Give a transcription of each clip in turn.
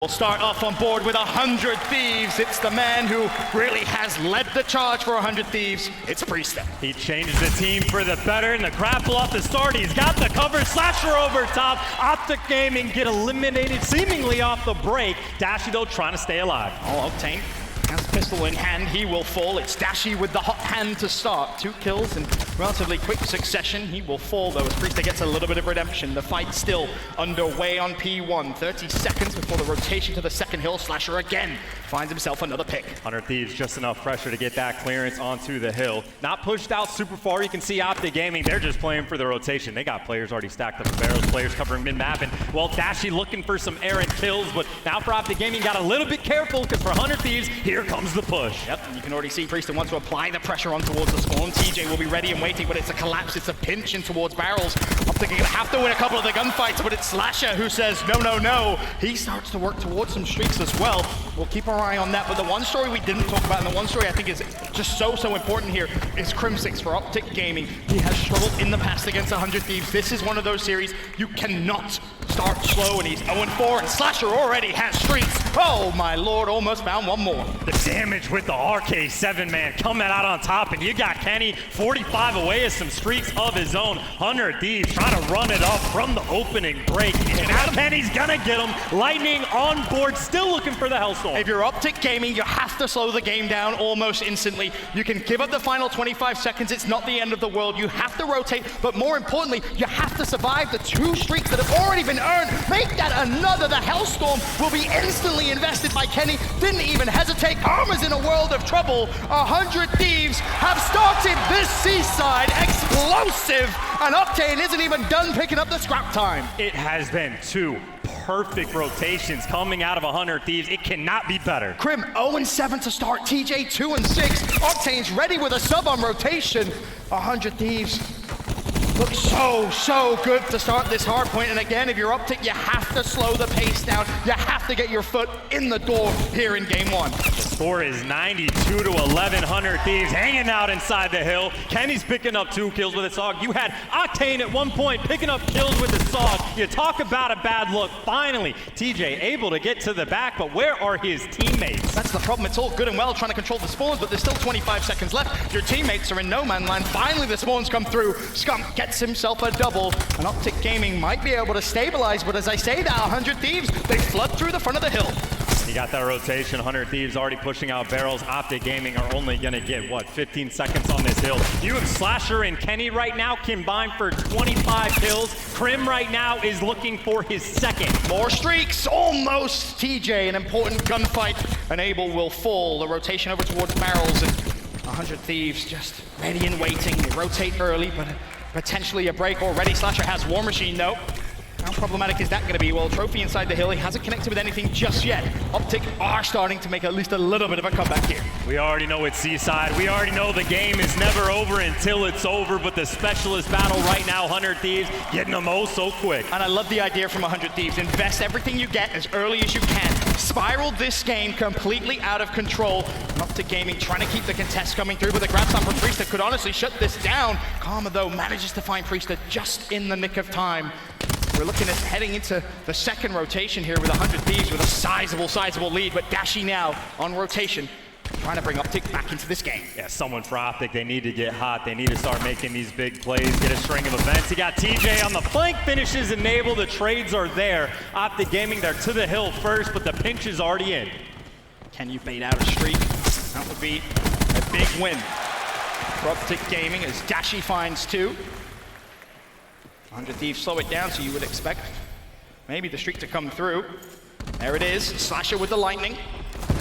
We'll start off on board with 100 Thieves. It's the man who really has led the charge for 100 Thieves. It's Priest. He changes the team for the better, and the grapple off the start. He's got the cover, slasher over top. Optic Gaming get eliminated seemingly off the break. Dashy, though, trying to stay alive. Oh, Octane has pistol in hand. He will fall. It's Dashy with the hot hand to start. 2 kills in relatively quick succession. He will fall, though, as Priest gets a little bit of redemption. The fight still underway on P1. 30 seconds before the rotation to the second hill. Slasher again finds himself another pick. 100 Thieves, just enough pressure to get that clearance onto the hill. Not pushed out super far. You can see Optic Gaming, they're just playing for the rotation. They got players already stacked up for barrels, players covering mid-map, and, well, Dashy looking for some errant kills, but now for Optic Gaming, got a little bit careful, because for 100 Thieves, here comes the push. Yep, and you can already see Priest wants to apply the pressure on towards the spawn. TJ will be ready and waiting, but it's a collapse, it's a pinch in towards barrels. Optic are gonna have to win a couple of the gunfights, but it's Slasher who says, no, no, no. He starts to work towards some streaks as well. We'll keep our eye on that, but the one story we didn't talk about, and the one story I think is just so important here, is Crim6 for Optic Gaming. He has struggled in the past against 100 Thieves. This is one of those series you cannot start slow, and he's 0-4, and Slasher already has streaks. Oh my lord, almost found one more. The damage with the RK7, man, coming out on top, and you got Kenny 45 away as some streaks of his own. 100 Thieves trying to run it up from the opening break, and now Kenny's gonna get him. Lightning on board, still looking for the Hellstorm. If you're Optic Gaming, you have to slow the game down almost instantly. You can give up the final 25 seconds, it's not the end of the world. You have to rotate, but more importantly, you have to survive the 2 streaks that have already been earned. Make that another. The Hellstorm will be instantly invested by Kenny. Didn't even hesitate. Karma's in a world of trouble. 100 Thieves have started this seaside explosive, and Octane isn't even done picking up the scrap time. It has been 2 perfect rotations coming out of 100 Thieves. It cannot be better. Crim 0-7 to start. TJ 2-6. Octane's ready with a sub on rotation. 100 Thieves look so good to start this hard point. And again, if you're Optic, you have to slow the pace down. You have to get your foot in the door here in game 1. The score is 92-11. 100 Thieves hanging out inside the hill. Kenny's picking up 2 kills with a SOG. You had Octane at one point picking up kills with a SOG. You talk about a bad look. Finally, TJ able to get to the back, but where are his teammates? That's the problem. It's all good and well trying to control the spawns, but there's still 25 seconds left. Your teammates are in no man land. Finally, the spawns come through. Skunk gets himself a double, and Optic Gaming might be able to stabilize, but as I say that, 100 Thieves, they flood through the front of the hill. You got that rotation. 100 Thieves already pushing out barrels. Optic Gaming are only gonna get, what, 15 seconds on this hill. You have Slasher and Kenny right now combined for 25 kills. Crim right now is looking for his second. More streaks, almost. TJ, an important gunfight, and Abel will fall. The rotation over towards barrels, and 100 Thieves just ready and waiting. They rotate early, but potentially a break already. Slasher has War Machine, though. How problematic is that going to be? Well, Trophy inside the hill. He hasn't connected with anything just yet. Optic are starting to make at least a little bit of a comeback here. We already know it's Seaside. We already know the game is never over until it's over, but the specialist battle right now, 100 Thieves, getting them oh so quick. And I love the idea from 100 Thieves. Invest everything you get as early as you can. Spiral this game completely out of control. And Optic Gaming trying to keep the contest coming through with a grab time from Priest that could honestly shut this down. Karma, though, manages to find Priest just in the nick of time. We're looking at heading into the second rotation here with 100 Thieves with a sizable lead, but Dashy now on rotation, trying to bring Optic back into this game. Yeah, someone for Optic, they need to get hot. They need to start making these big plays, get a string of events. You got TJ on the flank, finishes enable, the trades are there. Optic Gaming, they're to the hill first, but the pinch is already in. Can you bait out a streak? That would be a big win for Optic Gaming as Dashy finds 2. 100 Thieves slow it down, so you would expect maybe the streak to come through. There it is, Slasher with the lightning.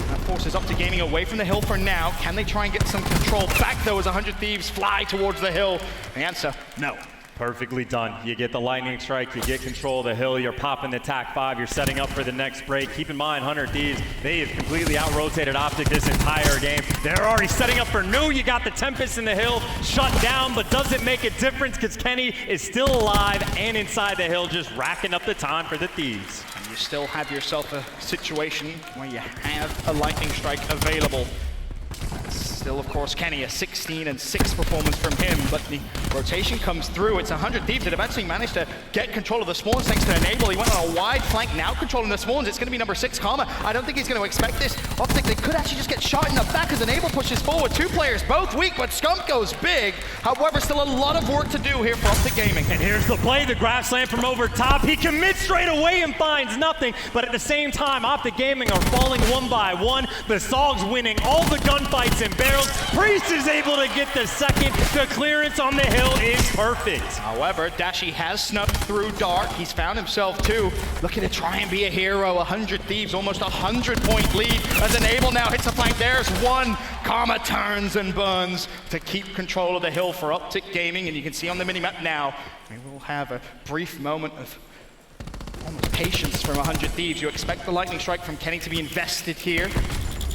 That forces Optic Gaming away from the hill for now. Can they try and get some control back, though, as 100 Thieves fly towards the hill? The answer, no. Perfectly done. You get the lightning strike, you get control of the hill, you're popping the TAC 5, you're setting up for the next break. Keep in mind, 100 Thieves, they have completely out-rotated Optic this entire game. They're already setting up for new. You got the Tempest in the hill shut down, but does it make a difference because Kenny is still alive and inside the hill, just racking up the time for the Thieves. And you still have yourself a situation where you have a lightning strike available. That's Still, of course, Kenny, a 16-6 performance from him, but the rotation comes through. It's 100 Thieves that eventually managed to get control of the spawns thanks to Enable. He went on a wide flank, now controlling the spawns. It's going to be number 6, Karma. I don't think he's going to expect this. Optic, they could actually just get shot in the back as Enable pushes forward. 2 players, both weak, but Scump goes big. However, still a lot of work to do here for Optic Gaming. And here's the play, the grab slam from over top. He commits straight away and finds nothing, but at the same time, Optic Gaming are falling one by one. The Sog's winning all the gunfights and barrels. Priest is able to get the second. The clearance on the hill is perfect. However, Dashi has snuck through Dark. He's found himself too, looking to try and be a hero. 100 Thieves, almost 100-point lead. As Enable now hits the flank, there's one. Karma turns and burns to keep control of the hill for Optic Gaming, and you can see on the minimap now, we will have a brief moment of almost patience from 100 Thieves. You expect the lightning strike from Kenny to be invested here.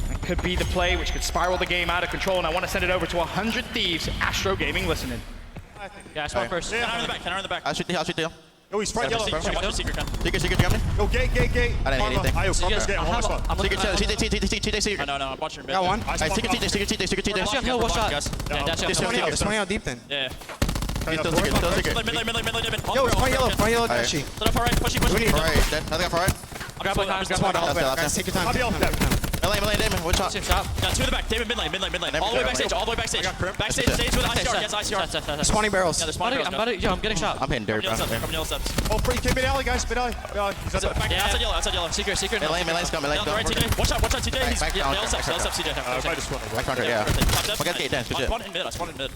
That could be the play which could spiral the game out of control, and I want to send it over to 100 Thieves. Astro Gaming listening. Yeah, I spawn first. Can I in the back? Can I in the back? I'll shoot the Oh, he's front yellow. Watch your secret, Ken. Secret, you got me? Go gate. I didn't hit anything. Ayo, Karma's getting one spot. CJ, secret. No, I'm watching your mid. Got one. Alright, secret, TJ. Dash up hill, one shot. Yeah, dash up hill. This one out deep then. Yeah. Still secret. Mid. Yo, it's front yellow, Dashi. Set up far right, pushing. Alright, dead. Nothing far right. I'll grab my cars, grab my Left, left. Take your time. I'll be off that. Melee, Damon, one shot. Same shot. Got 2 in the back. David, mid lane. All the way backstage. Backstage with ICR. Yes, ICR. Spawning barrels. Yeah, there's spawning barrels. I'm getting shot. I'm hitting dirt, bro. Come yellow steps. Oh, free came mid alley, guys. Mid alley. Outside yellow. Secret. Melee, come. Right, TJ. Watch out, TJ. He's yellow steps, CJ. Back counter, yeah. Forget gate dance, good shit. I spawned in mid.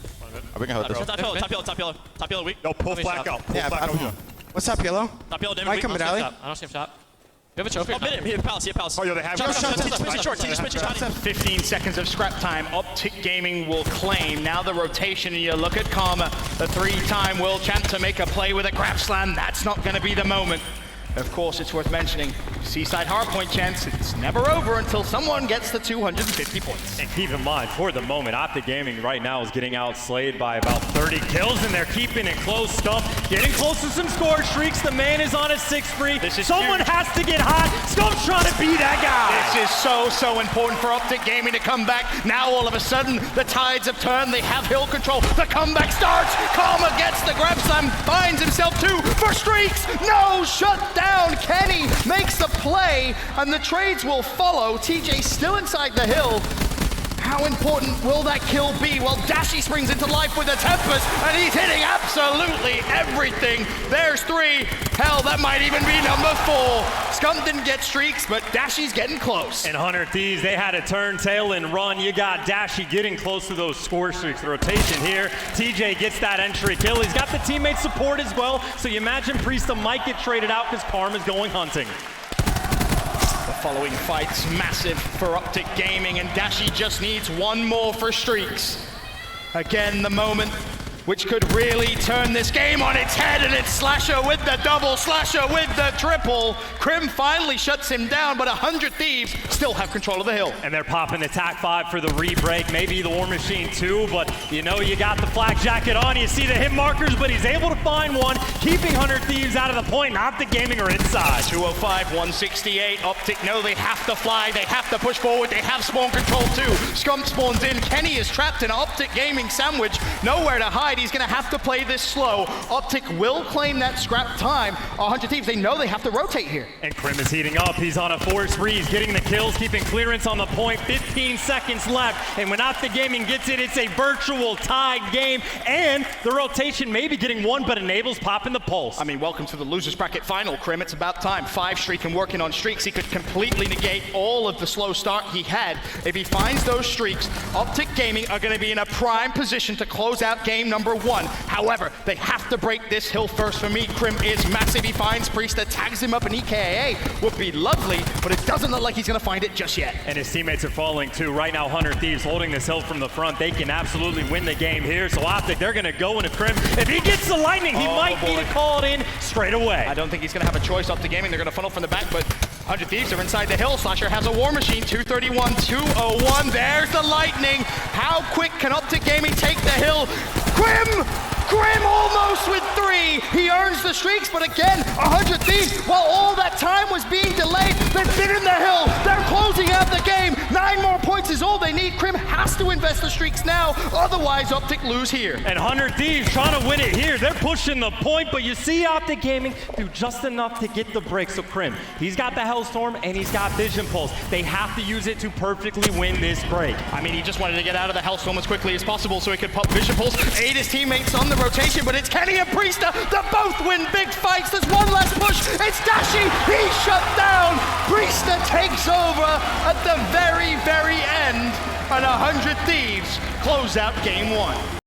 We can hold this. Top yellow weak. No, pull flag out. Pull flag out. What's up, yellow? Top yellow, David Mike, weak. come mid alley. I don't see him shot. You have a trophy? Oh, mid him. He had Palace. Oh, yo, they have TJ, 15 seconds of scrap time. Optic Gaming will claim. Now the rotation, and you look at Karma, the 3-time world champ, to make a play with a grab slam. That's not going to be the moment. Of course, it's worth mentioning, Seaside Hardpoint chance, it's never over until someone gets the 250 points. And keep in mind, for the moment, Optic Gaming right now is getting outslayed by about 30 kills, and they're keeping it close. Scump getting close to some score streaks. The man is on a 6 free. Someone has to get hot. Scump's trying to be that guy. This is so important for Optic Gaming to come back. Now all of a sudden, the tides have turned. They have hill control. The comeback starts. Karma gets the grab slam, finds himself 2 for streaks. No, shut down. Kenny makes the play, and the trades will follow. TJ still inside the hill. How important will that kill be? Well, Dashi springs into life with a Tempest, and he's hitting absolutely everything. There's 3. Hell, that might even be number 4. Scum didn't get streaks, but Dashi's getting close. And 100 Thieves, they had to turn tail and run. You got Dashi getting close to those score streaks. The rotation here, TJ gets that entry kill. He's got the teammate support as well, so you imagine Priesta might get traded out because Karma's going hunting. The following fight's massive for Optic Gaming, and Dashi just needs 1 more for streaks. Again, the moment which could really turn this game on its head, and it's Slasher with the double, Slasher with the triple. Crim finally shuts him down, but 100 Thieves still have control of the hill. And they're popping the TAC 5 for the re-break, maybe the War Machine 2, but you know you got the flak jacket on, you see the hit markers, but he's able to find one, keeping 100 Thieves out of the point, and Optic Gaming are inside. 205, 168, Optic know they have to fly, they have to push forward, they have spawn control too. Scump spawns in, Kenny is trapped in Optic Gaming sandwich, nowhere to hide, he's gonna have to play this slow. Optic will claim that scrap time. 100 Thieves, they know they have to rotate here. And Crim is heating up. He's on a 4 spree. He's getting the kills, keeping clearance on the point. 15 seconds left. And when Optic Gaming gets it, it's a virtual tied game. And the rotation maybe getting 1, but Enable's popping the pulse. I mean, welcome to the losers bracket final, Crim. It's about time. 5 streak and working on streaks. He could completely negate all of the slow start he had. If he finds those streaks, Optic Gaming are going to be in a prime position to close out game number 1. However, they have to break this hill first. For me, Crim is massive. He finds Priesta, tags him up, an EKA would be lovely, but it doesn't look like he's going to find it just yet. And his teammates are falling too. Right now, 100 Thieves holding this hill from the front. They can absolutely win the game here. So Optic, they're going to go into Crim. If he gets the lightning, he might need to call it in straight away. I don't think he's going to have a choice. Optic Gaming, they're going to funnel from the back, but 100 Thieves are inside the hill. Slasher has a War Machine, 231, 201. There's the lightning. How quick can Optic Gaming take the hill? Crim almost with 3. He earns the streaks, but again, 100 Thieves, while all that time was being delayed, they've been in the hill. They're closing out the game. 9 more points points is all they need. Crim has to invest the streaks now, otherwise Optic lose here. And 100 Thieves trying to win it here. They're pushing the point, but you see Optic Gaming do just enough to get the break. So Crim, he's got the Hellstorm and he's got Vision Pulse. They have to use it to perfectly win this break. I mean, he just wanted to get out of the Hellstorm as quickly as possible so he could pop Vision Pulse, aid his teammates on the rotation, but it's Kenny and Priester that both win big fights. There's one last push. It's Dashi. He's shut down. Priester takes over at the very, very end, and 100 Thieves close out game 1.